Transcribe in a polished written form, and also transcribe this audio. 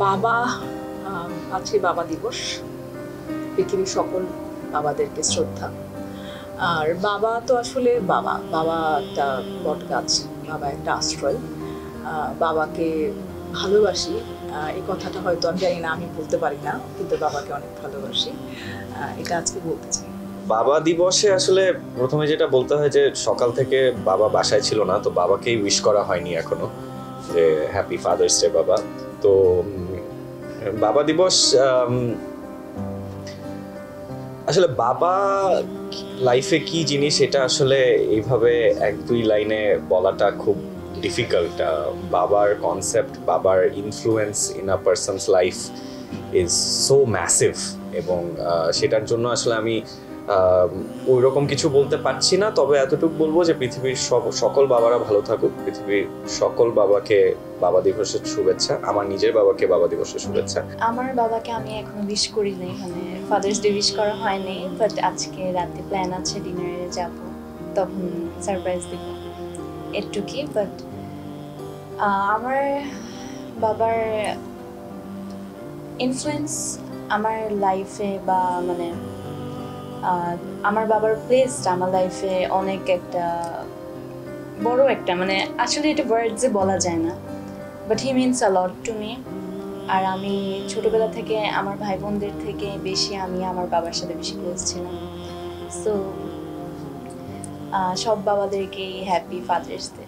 বাবা, আজকে বাবা দিবস। পৃথিবীর সকল বাবাদেরকে শ্রদ্ধা। আর বাবা তো আসলে বাবা বাবা একটা বটগাছ, বাবা একটা আশ্রয়। বাবাকে ভালোবাসি, এই কথাটা হয়তো আমি জানি না, আমি বলতে পারি না, কিন্তু বাবাকে অনেক ভালোবাসি, এটা আজকে বলতে চাই। বাবা দিবসে আসলে প্রথমে যেটা বলতে হয় যে সকাল থেকে বাবা বাসায় ছিল না, তো বাবাকেই উইশ করা হয়নি এখনো যে হ্যাপি ফাদার্স ডে বাবা। তো বাবা দিবস আসলে বাবা লাইফে কি জিনিস এটা আসলে এইভাবে এক দুই লাইনে বলাটা খুব ডিফিকাল্ট। বাবার কনসেপ্ট, বাবার influence in a persons life is so massive, এবং সেটার জন্য আসলে আমি ওই রকম কিছু বলতে পারছি না। তবে এতটুকু বলবো যে পৃথিবীর সকল বাবারা ভালো থাকুক, পৃথিবীর সকল বাবাকে বাবা দিবসের শুভেচ্ছা, আমার নিজের বাবাকে বাবা দিবসের শুভেচ্ছা। আমার বাবাকে আমি এখনো উইশ করি নাই, মানে ফাদার্স ডে উইশ করা হয়নি, বাট আজকে রাতে প্ল্যান আছে ডিনারে যাব, তখন সারপ্রাইজ দিব, এটুকুই। বাট আমার বাবার ইনফ্লুয়েন্স আমার লাইফে বা মানে আমার বাবার প্লেসটা আমার লাইফে অনেক একটা বড় একটা, মানে আসলে এটা ওয়ার্ডসে বলা যায় না, but he means a lot to me. আর আমি ছোটবেলা থেকে আমার ভাই বোনদের থেকে বেশি আমি আমার বাবার সাথে বেশি ক্লোজ ছিলাম। সো সব বাবাদেরকেই হ্যাপি ফাদার্স ডে।